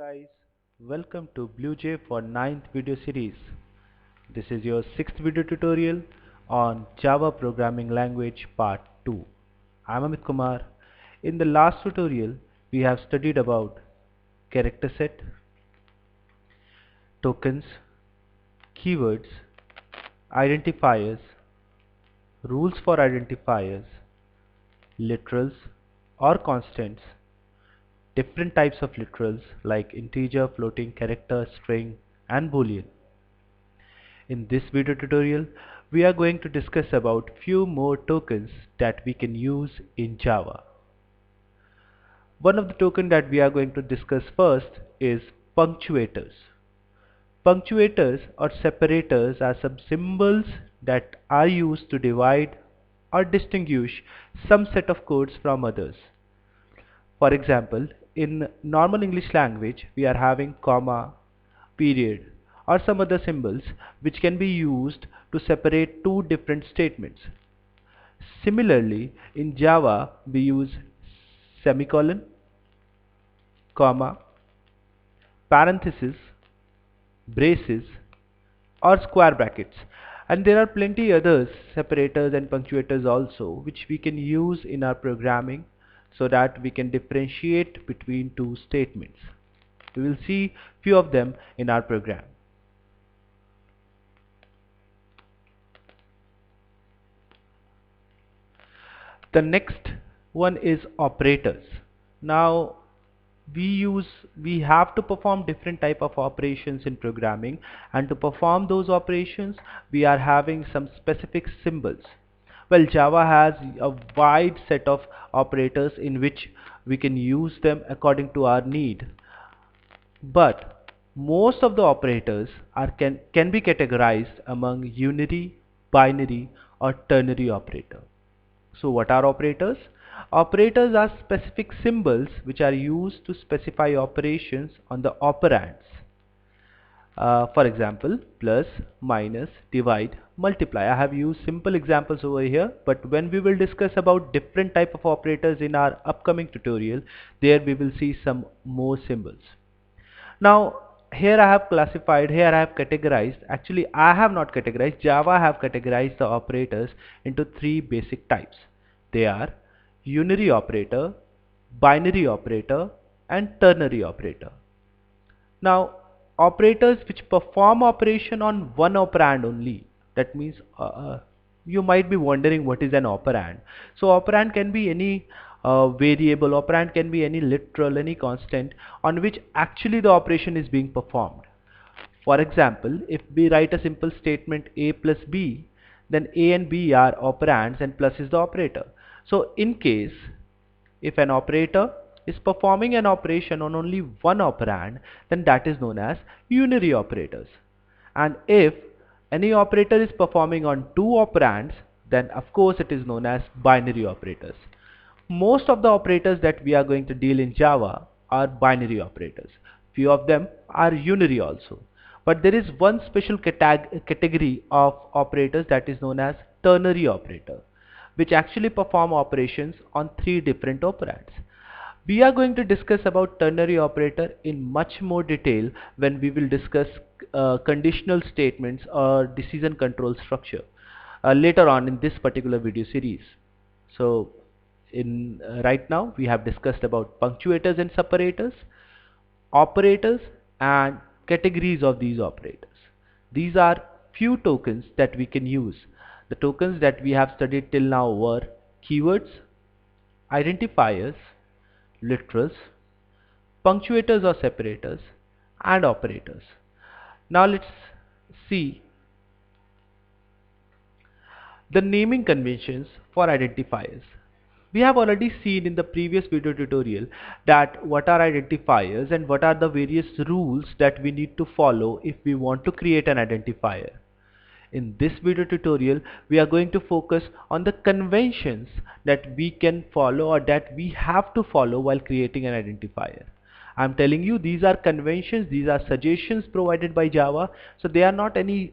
guys, welcome to BLUEJ for 9th video series. This is your 6th video tutorial on Java programming language part 2. I am Amit Kumar. In the last tutorial we have studied about character set, tokens, keywords, identifiers, rules for identifiers, literals or constants, different types of literals like integer, floating, character, string and boolean. In this video tutorial we are going to discuss about few more tokens that we can use in Java. One of the tokens that we are going to discuss first is punctuators. Punctuators or separators are some symbols that are used to divide or distinguish some set of codes from others. For example, in normal English language we are having comma, period or some other symbols which can be used to separate two different statements. Similarly, in Java we use semicolon, comma, parenthesis, braces or square brackets, and there are plenty others separators and punctuators also which we can use in our programming so that we can differentiate between two statements. We will see few of them in our program. The next one is operators. Now we have to perform different type of operations in programming, and to perform those operations we are having some specific symbols. Well, Java has a wide set of operators in which we can use them according to our need, but most of the operators can be categorized among unary, binary or ternary operator. So what are operators? Operators are specific symbols which are used to specify operations on the operands. For example, plus, minus, divide, multiply. I have used simple examples over here, but when we will discuss about different type of operators in our upcoming tutorial, there we will see some more symbols. Now here I have classified, here I have categorized, actually I have not categorized, Java have categorized the operators into three basic types. They are unary operator, binary operator and ternary operator. Now operators which perform operation on one operand only, that means you might be wondering what is an operand. So operand can be any variable, operand can be any literal, any constant on which actually the operation is being performed. For example, if we write a simple statement a plus b, then a and b are operands and plus is the operator. So in case if an operator is performing an operation on only one operand, then that is known as unary operators. And if any operator is performing on two operands, then of course it is known as binary operators. Most of the operators that we are going to deal in Java are binary operators. Few of them are unary also. But there is one special category of operators that is known as ternary operator, which actually perform operations on three different operands. We are going to discuss about ternary operator in much more detail when we will discuss conditional statements or decision control structure later on in this particular video series. So right now we have discussed about punctuators and separators, operators and categories of these operators. These are few tokens that we can use. The tokens that we have studied till now were keywords, identifiers, literals, punctuators or separators and operators. Now let's see the naming conventions for identifiers. We have already seen in the previous video tutorial that what are identifiers and what are the various rules that we need to follow if we want to create an identifier. In this video tutorial we are going to focus on the conventions that we can follow or that we have to follow while creating an identifier. I'm telling you these are conventions, these are suggestions provided by Java. So they are not any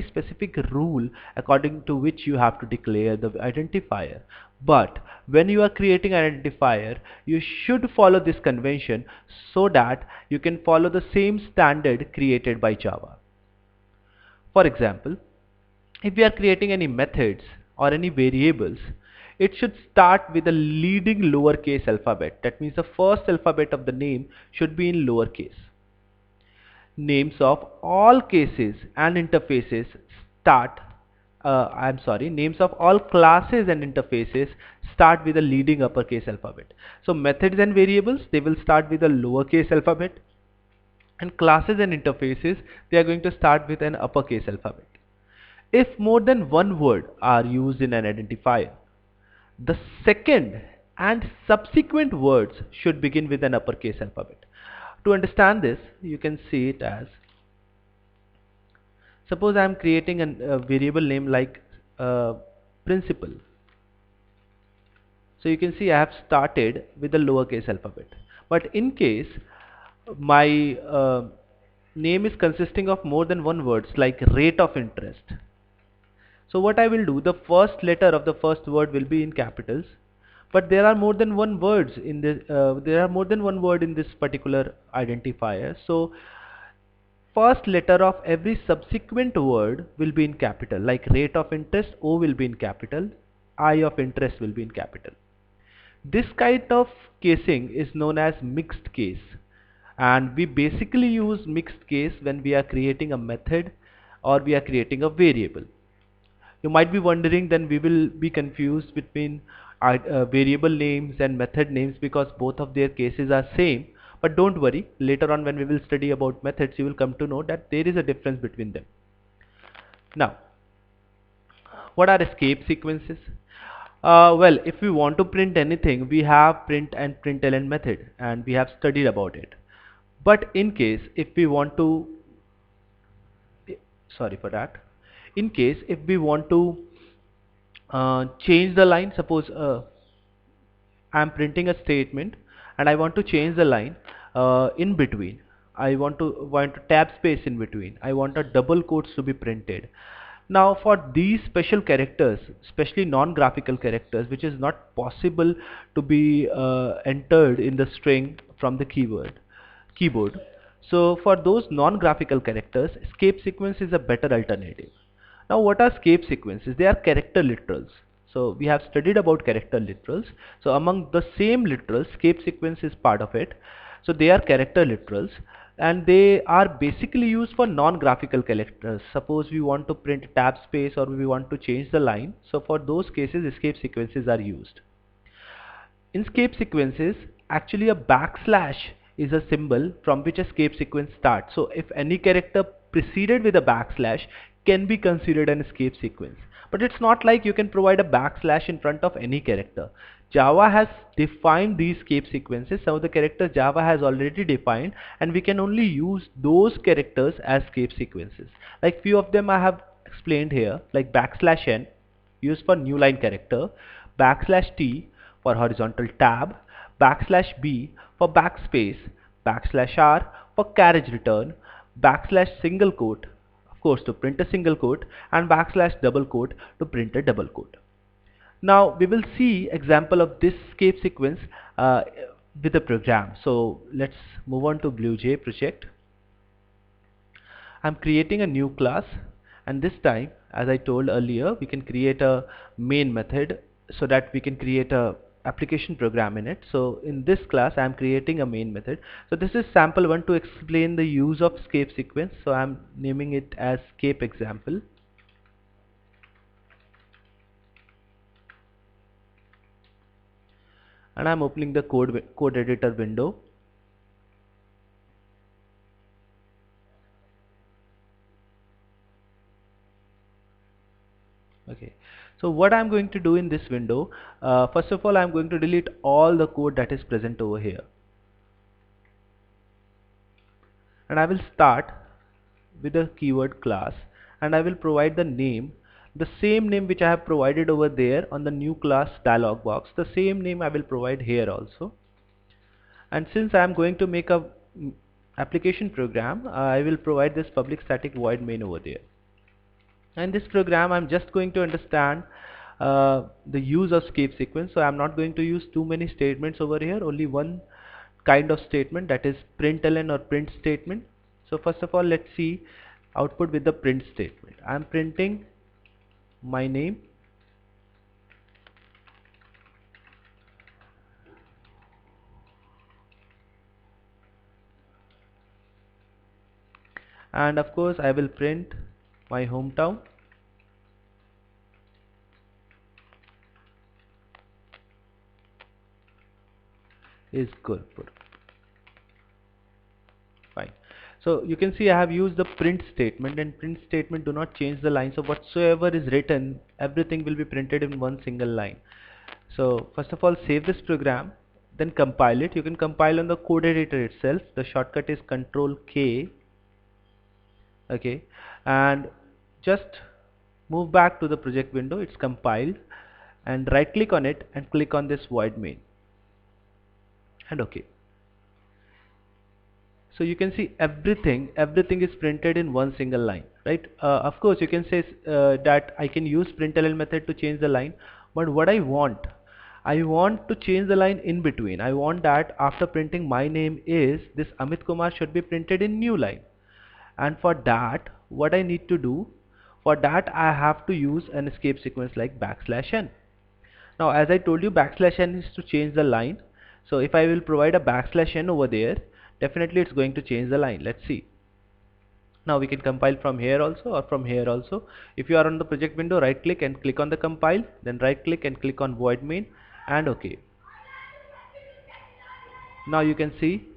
specific rule according to which you have to declare the identifier. But when you are creating an identifier, you should follow this convention so that you can follow the same standard created by Java. For example, if we are creating any methods or any variables, it should start with a leading lowercase alphabet. That means the first alphabet of the name should be in lowercase. Names of all cases and interfaces start names of all classes and interfaces start with a leading uppercase alphabet. So methods and variables, they will start with a lowercase alphabet, and classes and interfaces, they are going to start with an uppercase alphabet. If more than one word are used in an identifier, the second and subsequent words should begin with an uppercase alphabet. To understand this, you can see it as, suppose I am creating a variable name like principal. So you can see I have started with the lowercase alphabet. But in case my name is consisting of more than one words like rate of interest, so what I will do, the first letter of the first word will be in capitals, but there are more than one words in this. There are more than one word in this particular identifier. So first letter of every subsequent word will be in capital. Like rate of interest, O will be in capital, I of interest will be in capital. This kind of casing is known as mixed case, and we basically use mixed case when we are creating a method or we are creating a variable. You might be wondering, then we will be confused between variable names and method names because both of their cases are same. But don't worry, later on when we will study about methods, you will come to know that there is a difference between them. Now, what are escape sequences? Well, if we want to print anything, we have print and println method, and we have studied about it. But in case if we want to, sorry for that, in case if we want to change the line, suppose I am printing a statement and I want to change the line in between. I want to tab space in between. I want a double quotes to be printed. Now for these special characters, especially non-graphical characters, which is not possible to be entered in the string from the keyboard. So for those non-graphical characters, escape sequence is a better alternative. Now what are escape sequences? They are character literals. So we have studied about character literals. So among the same literals, escape sequence is part of it. So they are character literals, and they are basically used for non-graphical characters. Suppose we want to print tab space or we want to change the line. So for those cases, escape sequences are used. In escape sequences, actually a backslash is a symbol from which escape sequence starts. So if any character preceded with a backslash can be considered an escape sequence. But it's not like you can provide a backslash in front of any character. Java has defined these escape sequences. Some of the characters Java has already defined, and we can only use those characters as escape sequences. Like few of them I have explained here, like backslash n used for new line character, backslash t for horizontal tab, backslash b for backspace, backslash r for carriage return, backslash single quote, of course, to print a single quote, and backslash double quote to print a double quote. Now we will see example of this escape sequence with a program. So let's move on to BLUEJ project. I'm creating a new class, and this time, as I told earlier, we can create a main method so that we can create a application program in it. So in this class I am creating a main method. So this is sample 1 to explain the use of escape sequence. So I am naming it as escape example. And I am opening the code editor window. Okay, so what I'm going to do in this window, first of all I'm going to delete all the code that is present over here, and I will start with the keyword class, and I will provide the name, the same name which I have provided over there on the new class dialog box. The same name I will provide here also, And since I am going to make a application program, I will provide this public static void main over there. In this program I'm just going to understand the use of escape sequence, so I'm not going to use too many statements over here, only one kind of statement, that is println or print statement. So first of all, let's see output with the print statement. I'm printing my name and of course I will print my hometown is Gurpur. Fine. So you can see I have used the print statement, and print statement do not change the line, so whatsoever is written, everything will be printed in one single line. So first of all, save this program, then compile it. You can compile on the code editor itself. The shortcut is Control K. Okay, and just move back to the project window. It's compiled, and right click on it and click on this void main and OK. So you can see everything is printed in one single line, right? Of course you can say that I can use println method to change the line, but what I want to change the line in between. I want that after printing my name is, this Amit Kumar should be printed in new line. And for that, what I need to do, for that I have to use an escape sequence like \n. Now as I told you, \n is to change the line. So if I will provide a \n over there, definitely it's going to change the line. Let's see. Now we can compile from here also or from here also. If you are on the project window, right click and click on the compile, then right click and click on void main and OK. Now you can see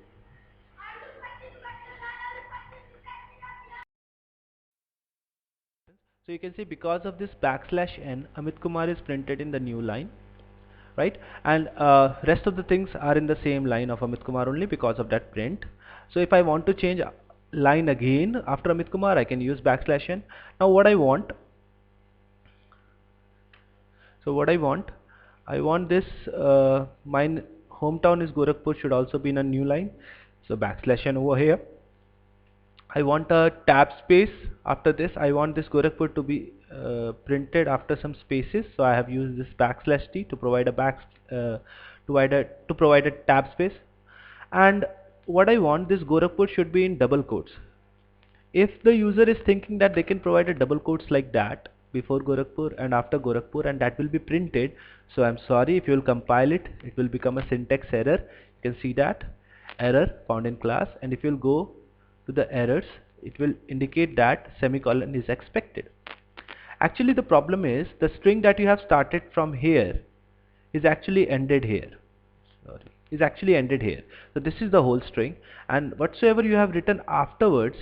so you can see because of this \n, Amit Kumar is printed in the new line, right? And rest of the things are in the same line of Amit Kumar only because of that print. So if I want to change line again after Amit Kumar, I can use \n. Now what I want, I want this my hometown is Gorakhpur should also be in a new line, so \n over here. I want a tab space after this. I want this Gorakhpur to be printed after some spaces, so I have used this \t to provide to provide a tab space. And what I want, this Gorakhpur should be in double quotes. If the user is thinking that they can provide a double quotes like that before Gorakhpur and after Gorakhpur and that will be printed, so I'm sorry, if you will compile it, it will become a syntax error. You can see that error found in class, and if you will go to the errors, it will indicate that semicolon is expected. Actually the problem is the string that you have started from here is actually ended here. Is actually ended here. So this is the whole string, and whatsoever you have written afterwards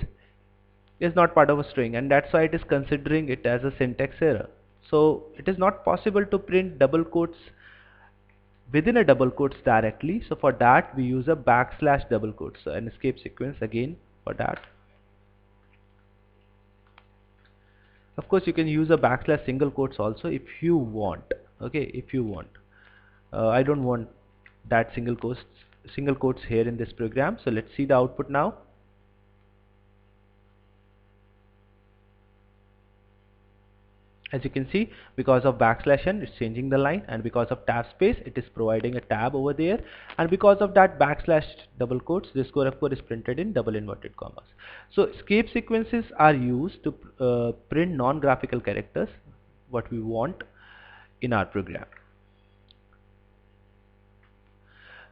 is not part of a string, and that's why it is considering it as a syntax error. So it is not possible to print double quotes within a double quotes directly. So for that we use a \double quotes, so an escape sequence again for that. Of course you can use a \single quotes also if you want. Okay, if you want. I don't want that single quotes here in this program. So let's see the output now. As you can see, because of \n it's changing the line, and because of tab space it is providing a tab over there, and because of that \double quotes this Gorakhpur is printed in double inverted commas. So escape sequences are used to print non-graphical characters what we want in our program.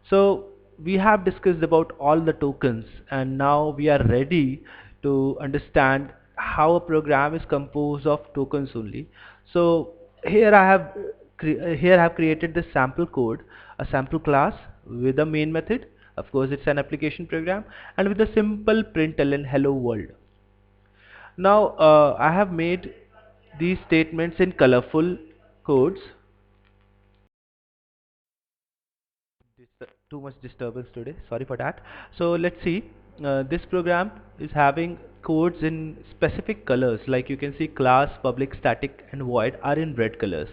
So we have discussed about all the tokens, and now we are ready to understand how a program is composed of tokens only. So here I have created this sample code, a sample class with a main method. Of course it's an application program, and with a simple println hello world. Now I have made these statements in colorful codes. Too much disturbance today, sorry for that. So let's see, this program is having codes in specific colors, like you can see class, public, static and void are in red colors.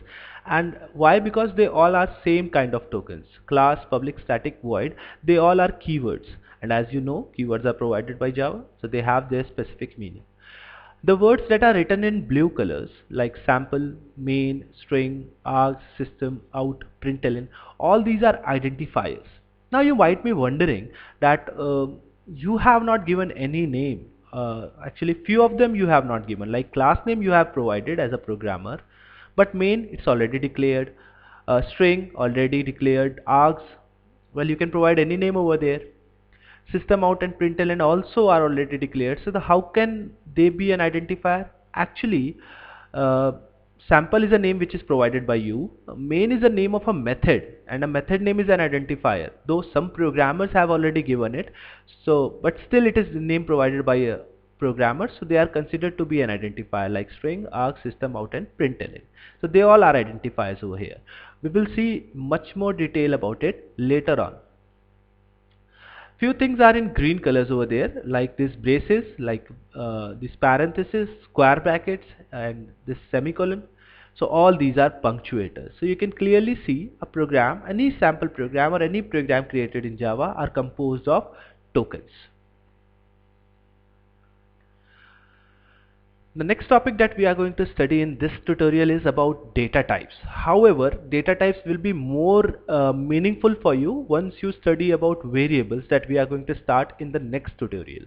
And why? Because they all are same kind of tokens. Class, public, static, void, they all are keywords, and as you know, keywords are provided by Java, so they have their specific meaning. The words that are written in blue colors like sample, main, string, args, system, out, println, all these are identifiers. Now you might be wondering that you have not given any name. Actually few of them you have not given, like class name you have provided as a programmer, but main it's already declared, string already declared, args, well you can provide any name over there. System out and println also are already declared, so how can they be an identifier? Actually, uh, sample is a name which is provided by you, main is the name of a method, and a method name is an identifier, though some programmers have already given it, so but still it is the name provided by a programmer, so they are considered to be an identifier, like string, arg, system out and println. So they all are identifiers over here. We will see much more detail about it later on. Few things are in green colors over there, like this braces, like this parenthesis, square brackets and this semicolon. So all these are punctuators. So you can clearly see a program, any sample program or any program created in Java are composed of tokens. The next topic that we are going to study in this tutorial is about data types. However, data types will be more meaningful for you once you study about variables that we are going to start in the next tutorial.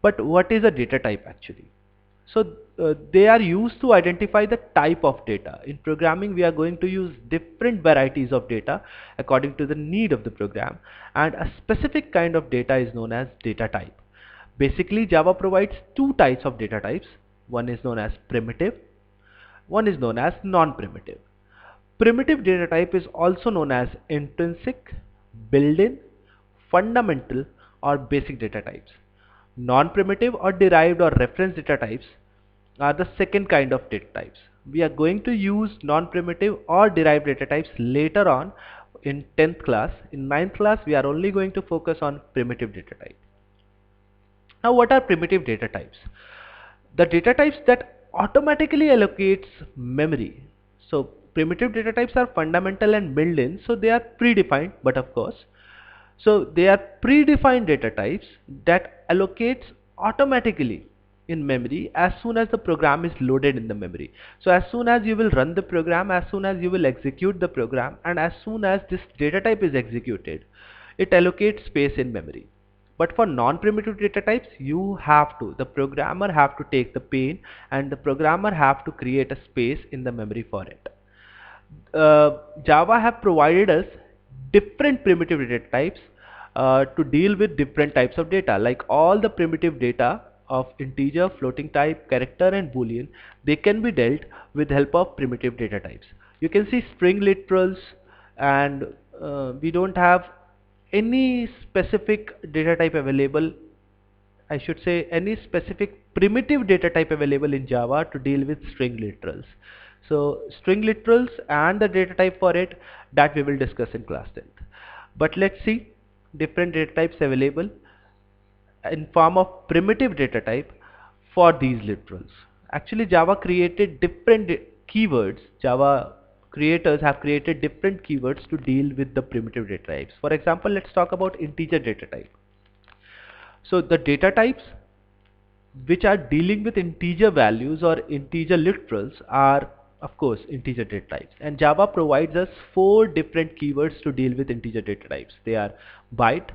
But what is a data type actually? So they are used to identify the type of data. In programming, we are going to use different varieties of data according to the need of the program, and a specific kind of data is known as data type. Basically, Java provides two types of data types. One is known as primitive, one is known as non-primitive. Primitive data type is also known as intrinsic, built-in, fundamental or basic data types. Non-primitive or derived or reference data types are the second kind of data types. We are going to use non-primitive or derived data types later on in 10th class. In 9th class, we are only going to focus on primitive data type. Now, what are primitive data types? The data types that automatically allocates memory. So primitive data types are fundamental and built-in, so they are predefined, but of course, so they are predefined data types that allocates automatically in memory as soon as the program is loaded in the memory. So as soon as you will run the program, as soon as you will execute the program, and as soon as this data type is executed, it allocates space in memory. But for non-primitive data types, the programmer have to take the pain, and the programmer have to create a space in the memory for it. Java have provided us different primitive data types to deal with different types of data, like all the primitive data of integer, floating type, character and boolean, they can be dealt with help of primitive data types. You can see string literals, and we don't have any specific data type available, I should say any specific primitive data type available in Java to deal with string literals. So string literals and the data type for it, that we will discuss in class 10th. But let's see different data types available in form of primitive data type for these literals. Actually, Java created different keywords. Java creators have created different keywords to deal with the primitive data types. For example, let's talk about integer data type. So the data types which are dealing with integer values or integer literals are of course integer data types, and Java provides us 4 different keywords to deal with integer data types. They are byte,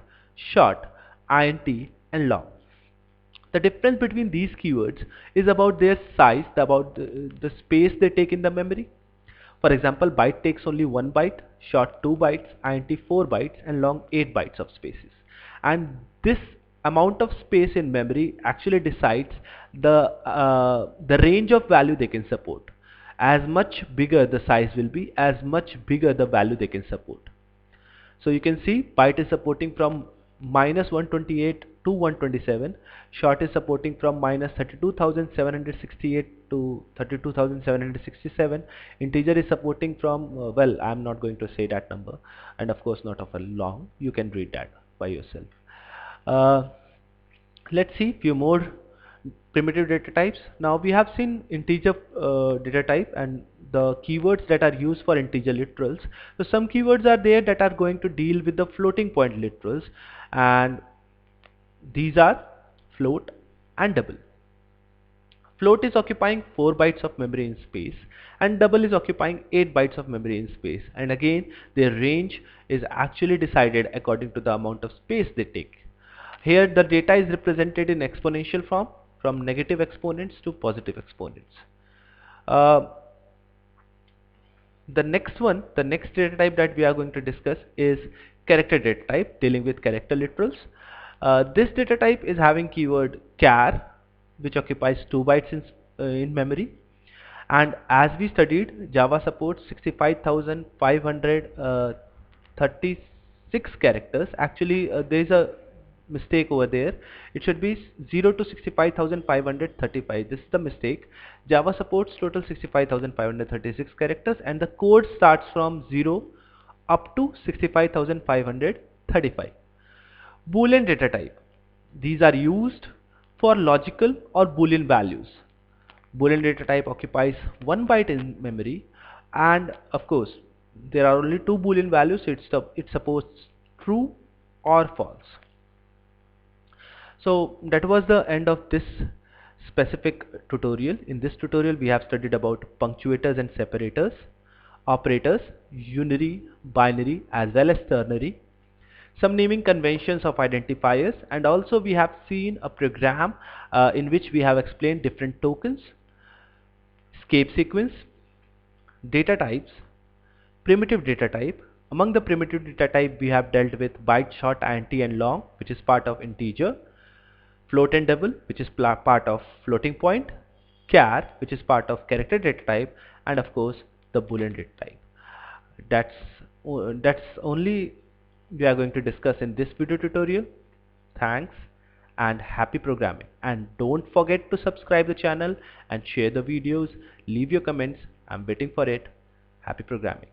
short, int and long. The difference between these keywords is about their size, about the space they take in the memory. For example, byte takes only 1 byte, short 2 bytes, int 4 bytes and long 8 bytes of spaces. And this amount of space in memory actually decides the range of value they can support. As much bigger the size will be, as much bigger the value they can support. So you can see byte is supporting from -128 to 127, short is supporting from -32,768 to 32,767, integer is supporting from, well, I'm not going to say that number, and of course not of a long, you can read that by yourself. Let's see few more primitive data types. Now we have seen integer data type and the keywords that are used for integer literals. So some keywords are there that are going to deal with the floating point literals, and these are float and double. Float is occupying 4 bytes of memory in space and double is occupying 8 bytes of memory in space, and again their range is actually decided according to the amount of space they take. Here the data is represented in exponential form, from negative exponents to positive exponents. Uh, the next data type that we are going to discuss is character data type, dealing with character literals. This data type is having keyword char, which occupies 2 bytes in memory. And as we studied, Java supports 65,536 characters. Actually, there is a mistake over there. It should be 0 to 65,535. This is the mistake. Java supports total 65,536 characters, and the code starts from 0 up to 65,535. Boolean data type. These are used for logical or Boolean values. Boolean data type occupies 1 byte in memory, and of course there are only 2 Boolean values. It supports true or false. So that was the end of this specific tutorial. In this tutorial we have studied about punctuators and separators, operators, unary, binary as well as ternary, some naming conventions of identifiers, and also we have seen a program in which we have explained different tokens, escape sequence, data types, primitive data type. Among the primitive data type we have dealt with byte, short, anti and long, which is part of integer, float and double, which is part of floating point, char, which is part of character data type, and of course the Boolean data type. That's only we are going to discuss in this video tutorial. Thanks and happy programming, and don't forget to subscribe the channel and share the videos. Leave your comments. I'm waiting for it. Happy programming.